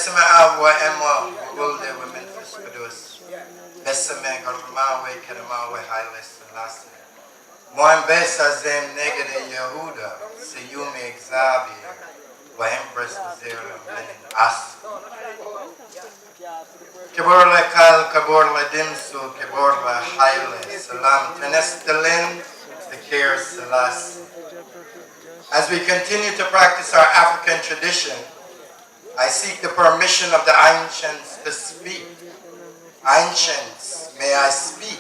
Besame agua emo gulde women fiskudus. Besame gormawe kermawe highlights and last. Moen besa zem negede Yehuda se yume exabi wa empress zero lenin as. Keborla kal keborla dimsu keborla highlight salam tenestelin the care salas. As we continue to practice our African tradition, I seek the permission of the ancients to speak. Ancients, may I speak?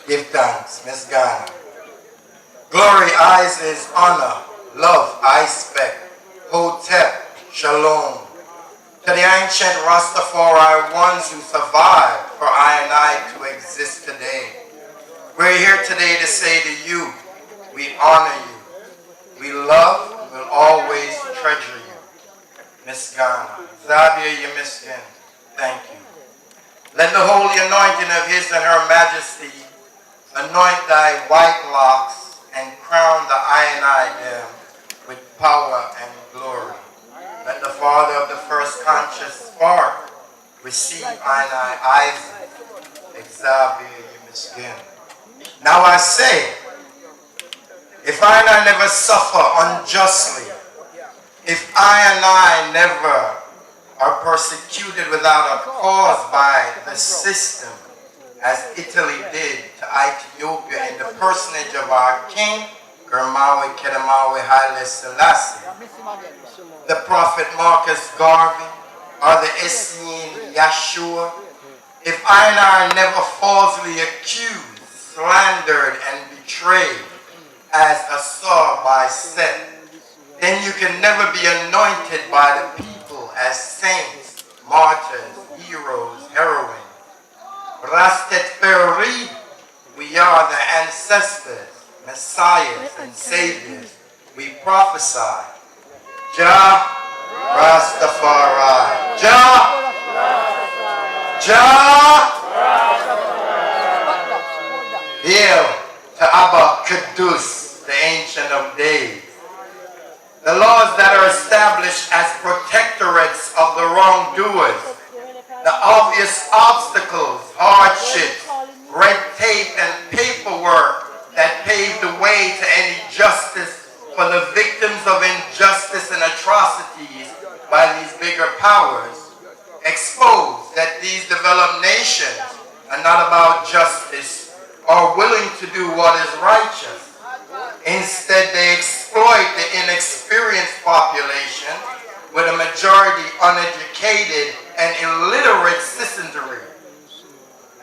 Give thanks, Miss Ghana. Glory, eyes is honor. Love, I spec. Hotep, shalom. To the ancient Rastafari ones who survived for I and I to exist today. We're here today to say to you, we honor you. We love and will always treasure you. Miss Ghana, Zabia Yemiskin, thank you. Let the holy anointing of His and Her Majesty anoint thy white locks and crown the I and I them with power and glory. Let the father of the first conscious spark receive I and I Isaac, Zabia Yemiskin. Now I say, if I and I never suffer unjustly, if I and I never are persecuted without a cause by the system, as Italy did to Ethiopia in the personage of our king, Germawe Kedamawe Haile Selassie, the prophet Marcus Garvey, or the Essene Yeshua, if I and I are never falsely accused, slandered, and betrayed, as Asar by Seth, then you can never be anointed by the people as saints, martyrs, heroes, heroines. Rastet Peri, we are the ancestors, messiahs, and saviors. We prophesy. Jah Rastafari. Jah Hail to Abba Kudus, the Ancient of Days. The laws that are established as protectorates of the wrongdoers, the obvious obstacles, hardships, red tape, and paperwork that pave the way to any justice for the victims of injustice and atrocities by these bigger powers, expose that these developed nations are not about justice or willing to do what is righteous. Instead, they exploit the inexperienced population with a majority uneducated and illiterate citizenry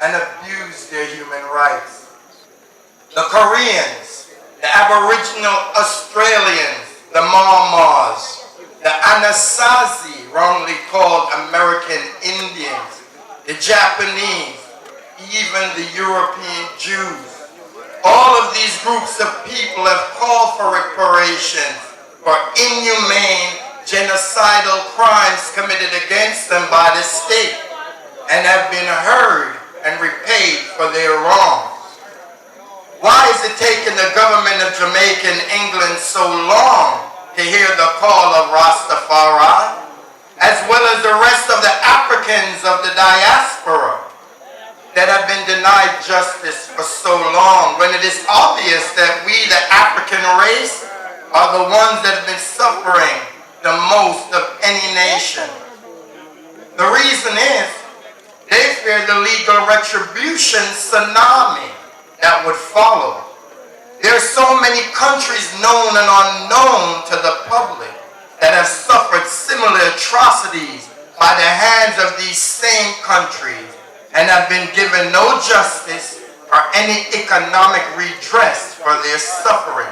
and abuse their human rights. The Koreans, the Aboriginal Australians, the Marmars, the Anasazi, wrongly called American Indians, the Japanese, even the European Jews. All of these groups of people have called for reparations for inhumane, genocidal crimes committed against them by the state and have been heard and repaid for their wrongs. Why is it taking the government of Jamaica and England so long to hear the call of Rastafari, as well as the rest of the Africans of the diaspora that have been denied justice for so long, when it is obvious that we, the African race, are the ones that have been suffering the most of any nation? The reason is they fear the legal retribution tsunami that would follow. There are so many countries known and unknown to the public that have suffered similar atrocities by the hands of these same countries and have been given no justice or any economic redress for their suffering.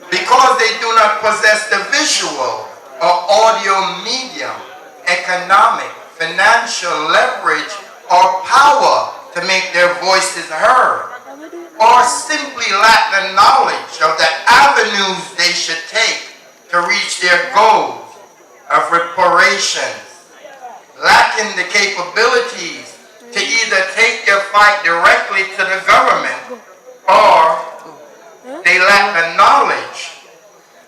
Because they do not possess the visual or audio medium, economic, financial leverage, or power to make their voices heard, or simply lack the knowledge of the avenues they should take to reach their goals of reparations, lacking the capabilities to either take their fight directly to the government, or they lack the knowledge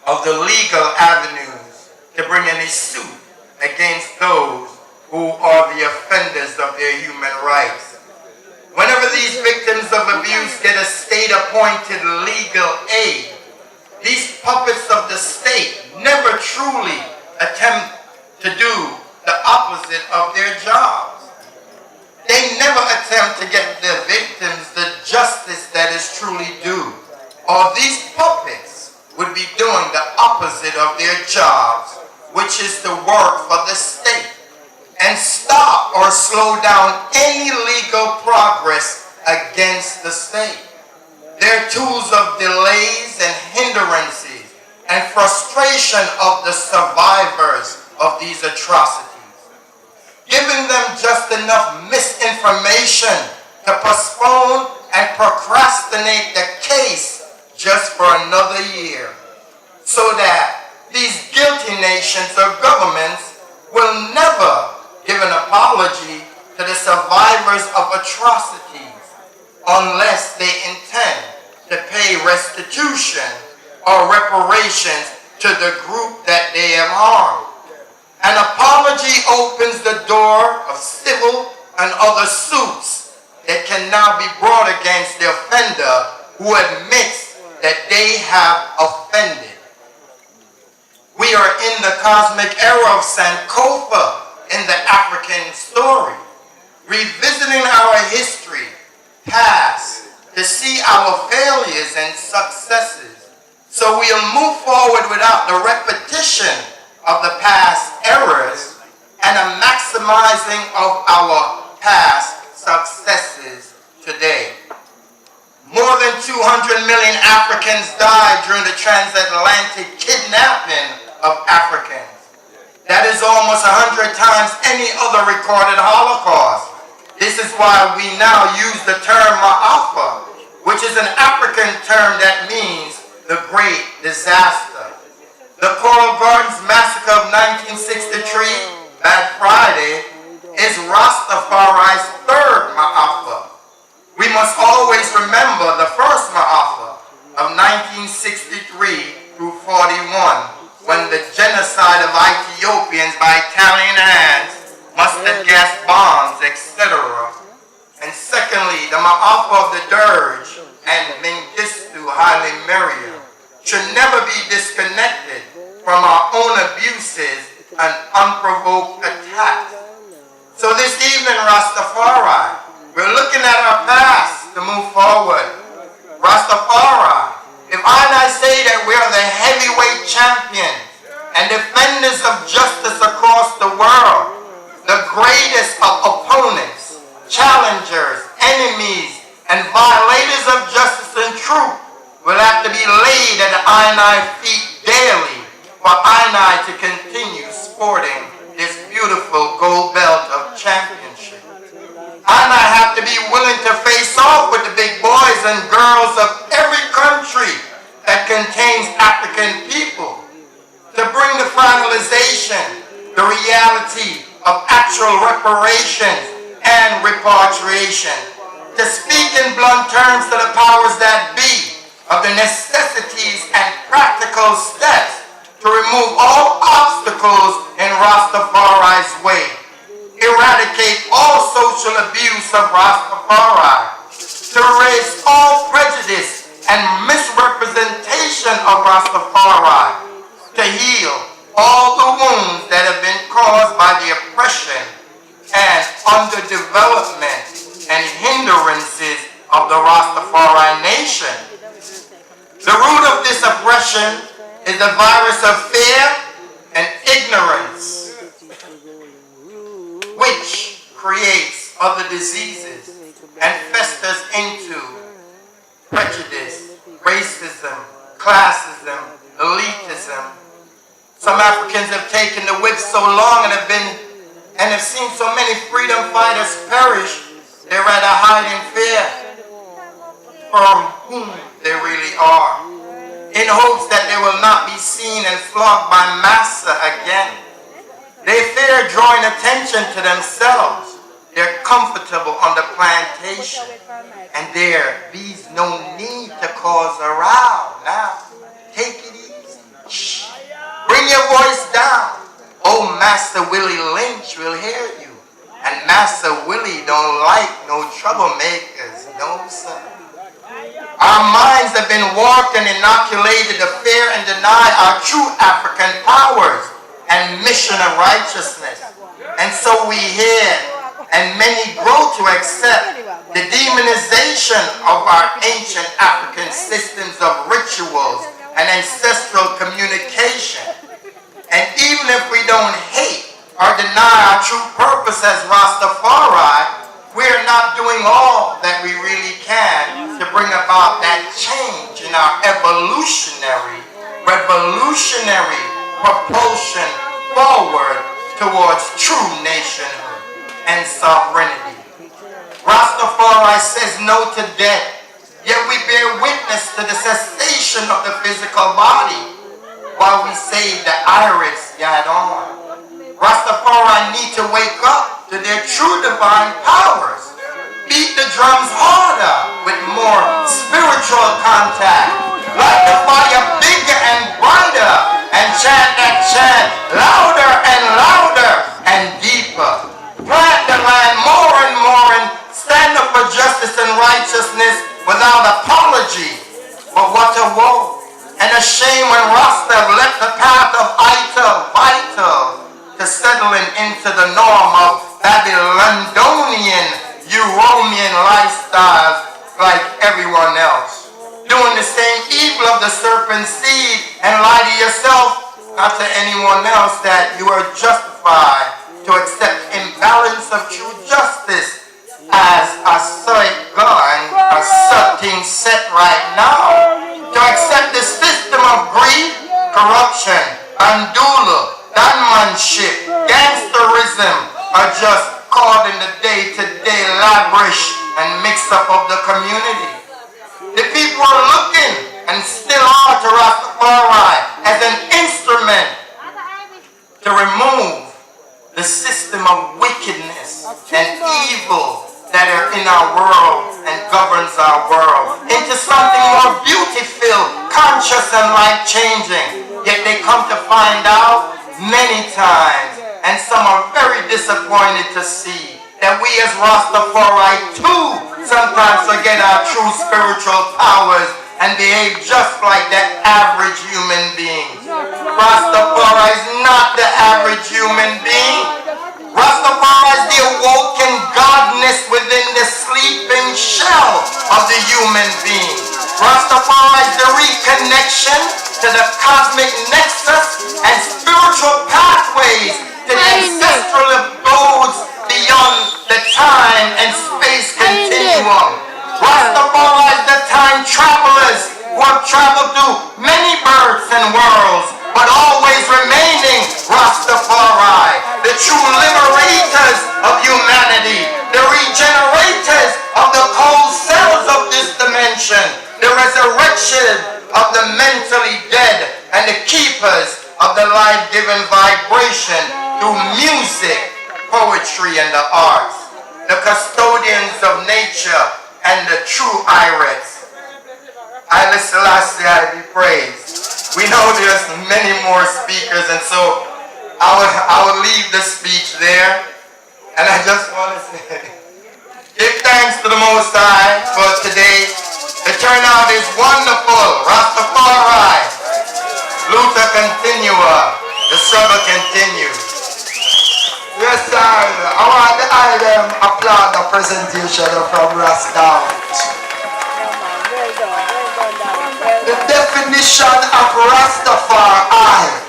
of the legal avenues to bring any suit against those who are the offenders of their human rights. Whenever these victims of abuse get a state-appointed legal aid, these puppets of the state never truly attempt to do the opposite of their jobs. They never attempt to get the victims the justice that is truly due. Or these puppets would be doing the opposite of their jobs, which is to work for the state and stop or slow down any legal progress against the state. They're tools of delays and hindrances and frustration of the survivors of these atrocities, giving them just enough misinformation to postpone and procrastinate the case just for another year, so that these guilty nations or governments will never give an apology to the survivors of atrocities unless they intend to pay restitution or reparations to the group that they have harmed. An apology opens the door of civil and other suits that can now be brought against the offender who admits that they have offended. We are in the cosmic era of Sankofa in the African story, revisiting our history, past, to see our failures and successes, so we'll move forward without the repetition of the past errors and a maximizing of our past successes today. More than 200 million Africans died during the transatlantic kidnapping of Africans. That is almost 100 times any other recorded Holocaust. This is why we now use the term Ma'afa, which is an African term that means the great disaster. The Coral Gardens Massacre of 1963, Bad Friday, is Rastafari's third Ma'afa. We must always remember the first Ma'afa of 1963 through 41, when the genocide of Ethiopians by Italian hands, mustard gas bombs, etc. And secondly, the Ma'afa of the Dirge and Mengistu Haile Mariam should never be disconnected from our own abuses and unprovoked attacks. So this evening, Rastafari, we're looking at our past to move forward. Rastafari, if I say that we are the heavyweight champions and defenders of justice across the world, the greatest of opponents, challengers, enemies, and violators of justice and truth will have to be laid at I feet daily for I to continue sporting this beautiful gold belt of championship. I have to be willing to face off with the big boys and girls of every country that contains African people to bring the finalization, the reality of actual reparations and repatriation, to speak in blunt terms to the powers that be of the necessities and practical steps to remove all obstacles in Rastafari's way, eradicate all social abuse of Rastafari, to erase all prejudice and misrepresentation of Rastafari, to heal all the wounds that have been caused by the oppression and underdevelopment and hindrances of the Rastafari nation. The root of this oppression is the virus of fear and ignorance, which creates other diseases and festers into prejudice, racism, classism, elitism. Some Africans have taken the whip so long and have seen so many freedom fighters perish, they rather hide in fear from whom they really are, in hopes that they will not be seen and flogged by massa again. They fear drawing attention to themselves. They're comfortable on the plantation, and there be no need to cause a row. Now, take it easy. Shh. Bring your voice down. like no troublemakers, no sir. Our minds have been warped and inoculated to fear and deny our true African powers and mission of righteousness. And so we hear, and many grow to accept, the demonization of our ancient African systems of rituals and ancestral communication. And even if we don't hate or deny our true purpose as Rastafari, we're not doing all that we really can to bring about that change in our revolutionary propulsion forward towards true nationhood and sovereignty. Rastafari says no to death, yet we bear witness to the cessation of the physical body while we save the iris yet on. Rastafari need to wake up to their true divine powers. Beat the drums harder with more spiritual contact. Light the fire bigger and brighter, and chant that chant louder and louder and deeper. Plant the land more and more and stand up for justice and righteousness without apology. But what a woe and a shame when Rasta left the path of vital to settling into the norm of Babylonian, European lifestyles like everyone else. Doing the same evil of the serpent seed and lie to yourself, not to anyone else, that you are justified to accept imbalance of true justice as a certain set right now. To accept the system of greed, corruption, bandula, gunmanship, gangsterism are just caught in the day-to-day lavish and mix-up of the community. The people are looking and still are to Rastafari as an instrument to remove the system of wickedness and evil that are in our world and governs our world into something more beautiful, conscious and life-changing. Yet they come to find out many times, and some are very disappointed to see that we as Rastafari too sometimes forget our true spiritual powers and behave just like that average human being. Rastafari is not the average human being. Rastafari is the awoken godness within the sleeping shell of the human being. Rastafari is the reconnection to the cosmic nexus and spiritual pathways to the ancestral abodes beyond the time and space continuum. Rastafari is the time travelers who have traveled through many births and worlds, but always remaining Rastafari, the true liberators of humanity, the regenerators of the cold cells of this dimension, the resurrection of the mentally dead, and the keepers of the life-giving vibration through music, poetry, and the arts, the custodians of nature and the true iris. Haile Selassie, I be praised. We know there's many more speakers, and so I will leave the speech there, and I just want to say, give thanks to the Most High for today. The turnout is wonderful. Rastafari, Luther continua, the struggle continues. Yes, sir. I want the item applaud the presentation from rasdawit. The definition of Rastafari